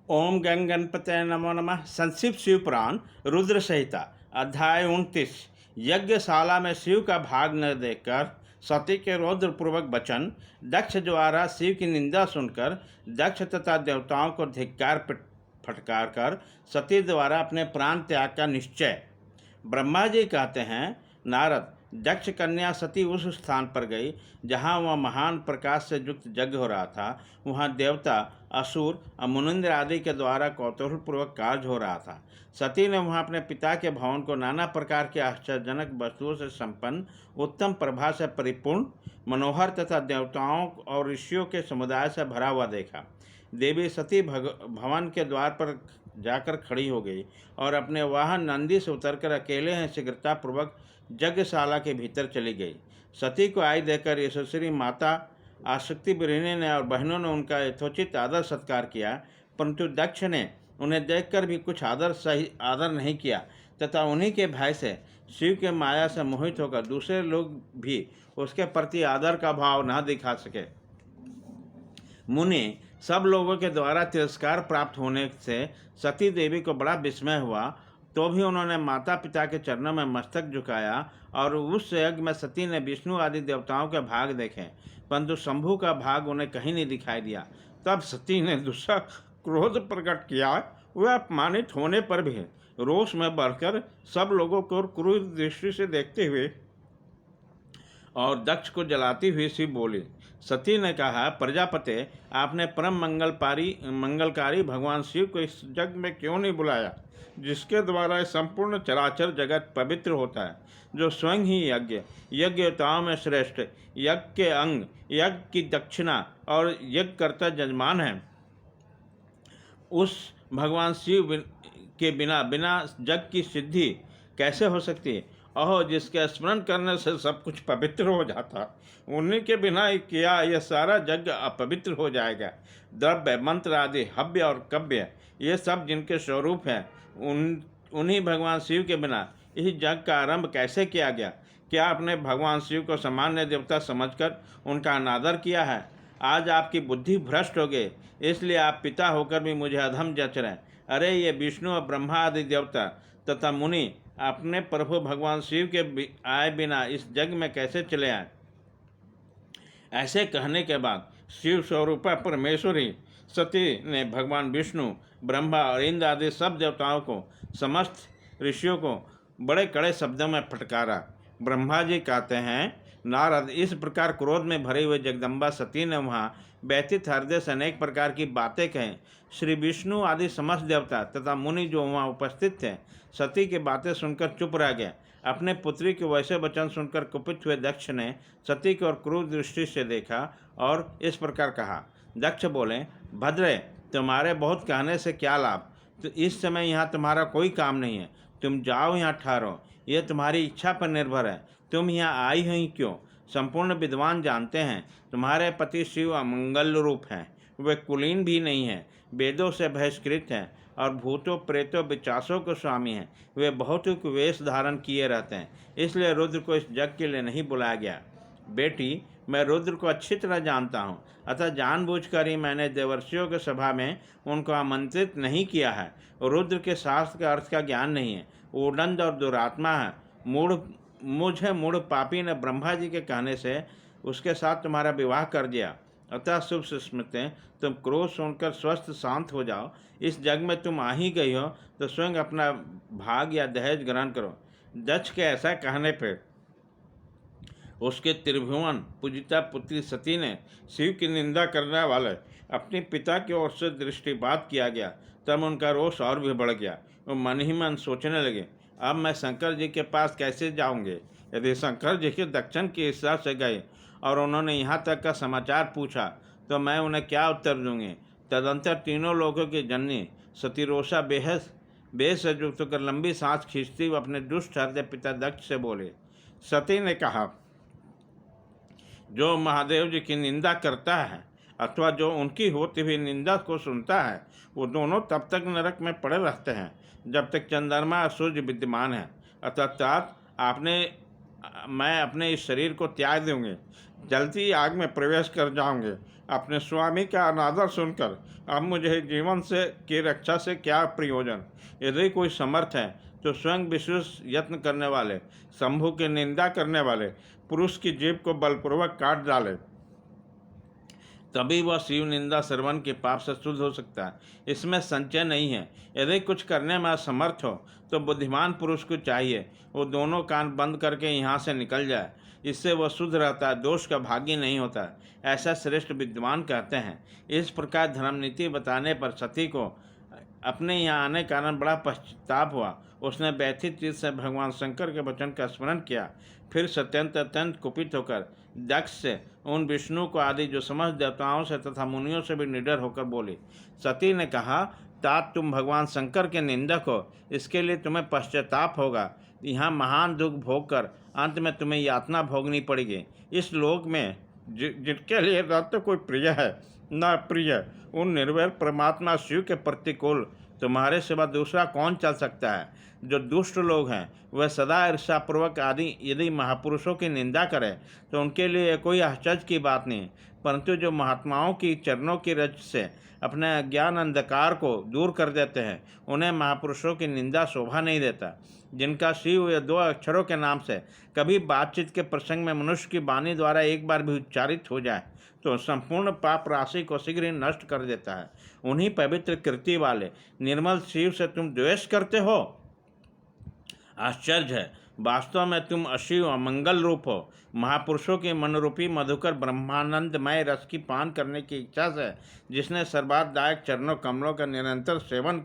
ओम गंग गणपतये नमो नमः। संक्षिप्त शिव पुराण रुद्र संहिता अध्याय 29। यज्ञशाला में शिव का भाग न देखकर सती के रौद्रपूर्वक वचन। दक्ष द्वारा शिव की निंदा सुनकर दक्ष तथा देवताओं को धिक्कार फटकार कर सती द्वारा अपने प्राण त्याग का निश्चय। ब्रह्मा जी कहते हैं, नारद, दक्ष कन्या सती उस स्थान पर गई जहाँ वह महान प्रकाश से युक्त यज्ञ हो रहा था। वहाँ देवता, असुर और मुनिंद्र आदि के द्वारा कौतूहलपूर्वक कार्य हो रहा था। सती ने वहाँ अपने पिता के भवन को नाना प्रकार के आश्चर्यजनक वस्तुओं से संपन्न, उत्तम प्रभा से परिपूर्ण, मनोहर तथा देवताओं और ऋषियों के समुदाय से भरा हुआ देखा। देवी सती भवन के द्वार पर जाकर खड़ी हो गई और अपने वाहन नंदी से उतरकर अकेले हैं शीघ्रतापूर्वक यज्ञशाला के भीतर चली गई। सती को आई देखकर यशस्वी माता आसक्ति बिरहिनी ने और बहनों ने उनका यथोचित आदर सत्कार किया, परंतु दक्ष ने उन्हें देखकर भी कुछ आदर नहीं किया तथा उन्हीं के भय से शिव के माया से मोहित होकर दूसरे लोग भी उसके प्रति आदर का भाव न दिखा सके। मुनि सब लोगों के द्वारा तिरस्कार प्राप्त होने से सती देवी को बड़ा विस्मय हुआ, तो भी उन्होंने माता पिता के चरणों में मस्तक झुकाया और उस यज्ञ में सती ने विष्णु आदि देवताओं के भाग देखे, परंतु शंभु का भाग उन्हें कहीं नहीं दिखाई दिया। तब सती ने दूसरा क्रोध प्रकट किया। वह अपमानित होने पर भी रोष में बढ़कर सब लोगों को क्रूर दृष्टि से देखते हुए और दक्ष को जलाती हुई सी बोली। सती ने कहा, प्रजापते, आपने परम मंगलकारी भगवान शिव को इस यज्ञ में क्यों नहीं बुलाया, जिसके द्वारा संपूर्ण चराचर जगत पवित्र होता है, जो स्वयं ही यज्ञताओं में श्रेष्ठ, यज्ञ के अंग, यज्ञ की दक्षिणा और यज्ञकर्ता जजमान है। उस भगवान शिव के बिना यज्ञ की सिद्धि कैसे हो सकती है? अहो, जिसके स्मरण करने से सब कुछ पवित्र हो जाता, उन्हीं के बिना किया यह सारा यज्ञ अपवित्र हो जाएगा। द्रव्य, मंत्र आदि, हव्य और कव्य, ये सब जिनके स्वरूप हैं, उन्हीं भगवान शिव के बिना इस यज्ञ का आरंभ कैसे किया गया? क्या आपने भगवान शिव को सामान्य देवता समझकर उनका अनादर किया है? आज आपकी बुद्धि भ्रष्ट हो गई, इसलिए आप पिता होकर भी मुझे अधम जच रहे हैं। अरे, ये विष्णु और ब्रह्मा आदि देवता तथा मुनि अपने प्रभु भगवान शिव के आए बिना इस यज्ञ में कैसे चले आए? ऐसे कहने के बाद शिव स्वरूपा परमेश्वरी सती ने भगवान विष्णु, ब्रह्मा और इंद्र आदि सब देवताओं को, समस्त ऋषियों को बड़े कड़े शब्दों में फटकारा। ब्रह्मा जी कहते हैं, नारद, इस प्रकार क्रोध में भरे हुए जगदम्बा सती ने वहाँ व्यतीत हृदय से अनेक प्रकार की बातें कहें। श्री विष्णु आदि समस्त देवता तथा मुनि जो वहाँ उपस्थित थे, सती की बातें सुनकर चुप रह गए। अपने पुत्री के वैसे वचन सुनकर कुपित हुए दक्ष ने सती की ओर क्रूर दृष्टि से देखा और इस प्रकार कहा। दक्ष बोले, भद्रे, तुम्हारे बहुत कहने से क्या लाभ? तो इस समय यहाँ तुम्हारा कोई काम नहीं है, तुम जाओ, यहाँ ठहरो। यह तुम्हारी इच्छा पर निर्भर है, तुम यहाँ आई ही क्यों? संपूर्ण विद्वान जानते हैं तुम्हारे पति शिव अमंगल रूप हैं, वे कुलीन भी नहीं हैं, वेदों से बहिष्कृत हैं और भूतों प्रेतों विचासों के स्वामी हैं। वे बहुत ही वेश धारण किए रहते हैं, इसलिए रुद्र को इस यज्ञ के लिए नहीं बुलाया गया। बेटी, मैं रुद्र को अच्छी तरह जानता हूँ, अतः जानबूझकर ही मैंने देवर्षियों की सभा में उनको आमंत्रित नहीं किया है। रुद्र के शास्त्र के अर्थ का ज्ञान नहीं है, उदंड और दुरात्मा है। मुझे मूढ़ पापी ने ब्रह्मा जी के कहने से उसके साथ तुम्हारा विवाह कर दिया। अतः शुभ स्मृति, तुम क्रोध सुनकर स्वस्थ शांत हो जाओ। इस जग में तुम आ ही गई हो तो स्वयं अपना भाग या दहेज ग्रहण करो। दक्ष के ऐसा कहने पर उसके त्रिभुवन पूजिता पुत्री सती ने शिव की निंदा करने वाले अपने पिता की ओर से दृष्टिपात किया गया। तब उनका रोष और भी बढ़ गया। वो मन ही मन सोचने लगे, अब मैं शंकर जी के पास कैसे जाऊंगे? यदि शंकर जी के दक्षिण के हिसाब से गए और उन्होंने यहाँ तक का समाचार पूछा तो मैं उन्हें क्या उत्तर दूंगी? तदंतर तीनों लोगों की जननी सतीरोषा बेहद से युक्त होकर लंबी सांस खींचती हुई अपने दुष्ट हृदय पिता दक्ष से बोले। सती ने कहा, जो महादेव जी की निंदा करता है अथवा जो उनकी होती हुई निंदा को सुनता है, वो दोनों तब तक नरक में पड़े रहते हैं जब तक चंद्रमा और सूर्य विद्यमान है। अर्थात मैं अपने इस शरीर को त्याग दूंगी, जलती आग में प्रवेश कर जाऊंगे अपने स्वामी का अनादर सुनकर अब मुझे जीवन से की रक्षा से क्या प्रयोजन। यदि कोई समर्थ है तो स्वयं विशेष यत्न करने वाले, शंभु की निंदा करने वाले पुरुष की जीभ को बलपूर्वक काट डाले, तभी वह शिव निंदा श्रवण के पाप से शुद्ध हो सकता है। इसमें संचय नहीं है। यदि कुछ करने में असमर्थ हो तो बुद्धिमान पुरुष को चाहिए वो दोनों कान बंद करके यहाँ से निकल जाए। इससे वह शुद्ध रहता है, दोष का भागी नहीं होता। ऐसा श्रेष्ठ विद्वान कहते हैं। इस प्रकार धर्मनीति बताने पर सती को अपने यहाँ आने के कारण बड़ा पश्चाताप हुआ। उसने व्यथित चित्त से भगवान शंकर के वचन का स्मरण किया। फिर अत्यंत कुपित होकर दक्ष से उन विष्णु को आदि जो समस्त देवताओं से तथा मुनियों से भी निडर होकर बोली। सती ने कहा, तात तुम भगवान शंकर के निंदक हो, इसके लिए तुम्हें पश्चाताप होगा। यहाँ महान दुख भोग कर अंत में तुम्हें यातना भोगनी पड़ेगी। इस लोक में जिनके लिए न तो कोई प्रिय है न प्रिय, उन निर्वैर परमात्मा शिव के प्रतिकूल तुम्हारे सिवा दूसरा कौन चल सकता है। जो दुष्ट लोग हैं वह सदा ईर्ष्यापूर्वक आदि यदि महापुरुषों की निंदा करें तो उनके लिए कोई आश्चर्य की बात नहीं, परंतु जो महात्माओं की चरणों की रज से अपने अज्ञान अंधकार को दूर कर देते हैं उन्हें महापुरुषों की निंदा शोभा नहीं देता। जिनका शिव या 2 अक्षरों के नाम से कभी बातचीत के प्रसंग में मनुष्य की वाणी द्वारा एक बार भी उच्चारित हो जाए तो संपूर्ण पाप राशि को शीघ्र ही नष्ट कर देता है। उन्हीं पवित्र कृति वाले निर्मल शिव से तुम द्वेष करते हो। आश्चर्य है, वास्तव में तुम अशिव अमंगल रूप हो। महापुरुषों के मनरूपी मधुकर ब्रह्मानंदमय रस की पान करने की इच्छा से जिसने सर्वादायक चरणों कमलों का निरंतर सेवन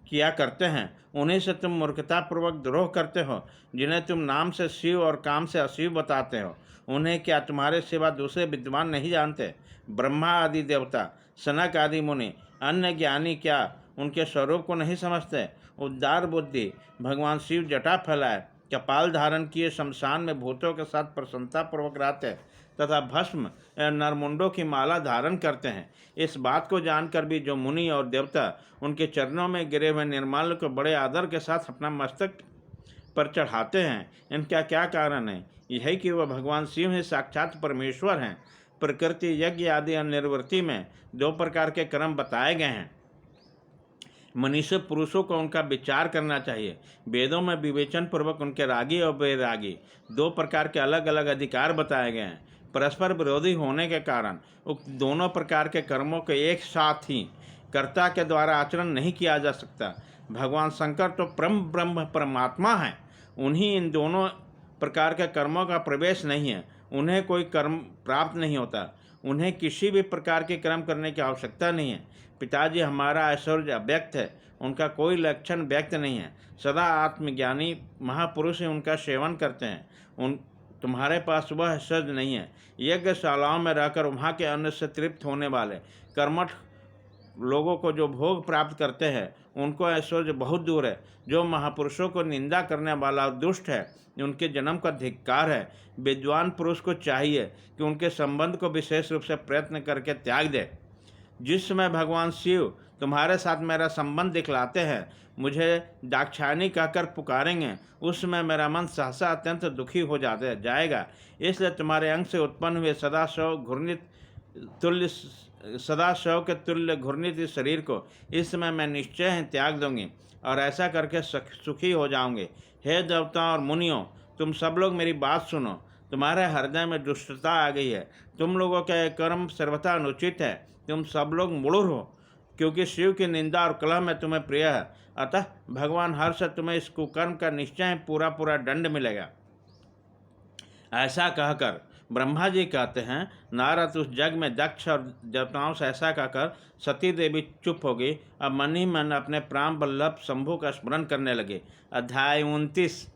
किया करते हैं, उन्हीं से तुम मूर्खतापूर्वक द्रोह करते हो। जिन्हें तुम नाम से शिव और काम से अशिव बताते हो, उन्हें क्या तुम्हारे सिवा दूसरे विद्वान नहीं जानते? ब्रह्मा आदि देवता, सनक आदि मुनि, अन्य ज्ञानी क्या उनके स्वरूप को नहीं समझते? उदार बुद्धि भगवान शिव जटा फैलाए, कपाल धारण किए शमशान में भूतों के साथ प्रसन्नतापूर्वक रहते तथा भस्म नरमुंडों की माला धारण करते हैं। इस बात को जानकर भी जो मुनि और देवता उनके चरणों में गिरे हुए निर्माल को बड़े आदर के साथ अपना मस्तक पर चढ़ाते हैं, इनका क्या कारण है? यही कि वह भगवान शिव ही साक्षात परमेश्वर हैं। प्रकृति यज्ञ आदि अनिर्वृत्ति में 2 प्रकार के कर्म बताए गए हैं। मनुष्य पुरुषों को उनका विचार करना चाहिए। वेदों में विवेचन पूर्वक उनके रागी और वैरागी 2 प्रकार के अलग अलग अधिकार बताए गए हैं। परस्पर विरोधी होने के कारण उक्त दोनों प्रकार के कर्मों के एक साथ ही कर्ता के द्वारा आचरण नहीं किया जा सकता। भगवान शंकर तो ब्रह्म परमात्मा हैं, उन्हीं इन दोनों प्रकार के कर्मों का प्रवेश नहीं है। उन्हें कोई कर्म प्राप्त नहीं होता, उन्हें किसी भी प्रकार के कर्म करने की आवश्यकता नहीं है। पिताजी हमारा ऐश्वर्य अव्यक्त है, उनका कोई लक्षण व्यक्त नहीं है। सदा आत्मज्ञानी महापुरुष ही उनका सेवन करते हैं। तुम्हारे पास वह ऐश्वर्य नहीं है। यज्ञशालाओं में रहकर वहाँ के अन्न से तृप्त होने वाले कर्मठ लोगों को जो भोग प्राप्त करते हैं उनको ऐश्वर्य बहुत दूर है। जो महापुरुषों को निंदा करने वाला दुष्ट है, उनके जन्म का धिक्कार है। विद्वान पुरुष को चाहिए कि उनके संबंध को विशेष रूप से प्रयत्न करके त्याग दे। जिस समय भगवान शिव तुम्हारे साथ मेरा संबंध दिखलाते हैं, मुझे दाक्षायणी कहकर पुकारेंगे, उस समय मेरा मन सहसा अत्यंत दुखी हो जाएगा। इसलिए तुम्हारे अंग से उत्पन्न हुए सदा शव के तुल्य घूर्णित इस शरीर को इस समय मैं निश्चय ही त्याग दूंगी और ऐसा करके सुखी हो जाऊंगे। हे देवताओं और मुनियों, तुम सब लोग मेरी बात सुनो। तुम्हारे हृदय में दुष्टता आ गई है। तुम लोगों का यह कर्म सर्वथा अनुचित है। तुम सब लोग मूढ़ हो, क्योंकि शिव की निंदा और कलह में तुम्हें प्रिय है। अतः भगवान हर्ष से तुम्हें इस कुकर्म का निश्चय पूरा दंड मिलेगा। ऐसा कहकर ब्रह्मा जी कहते हैं, नारद उस जग में दक्ष और देवताओं से ऐसा कहकर सती देवी चुप हो गई। अब मन ही मन अपने प्राण वल्लभ शंभु का स्मरण करने लगे। अध्याय 29।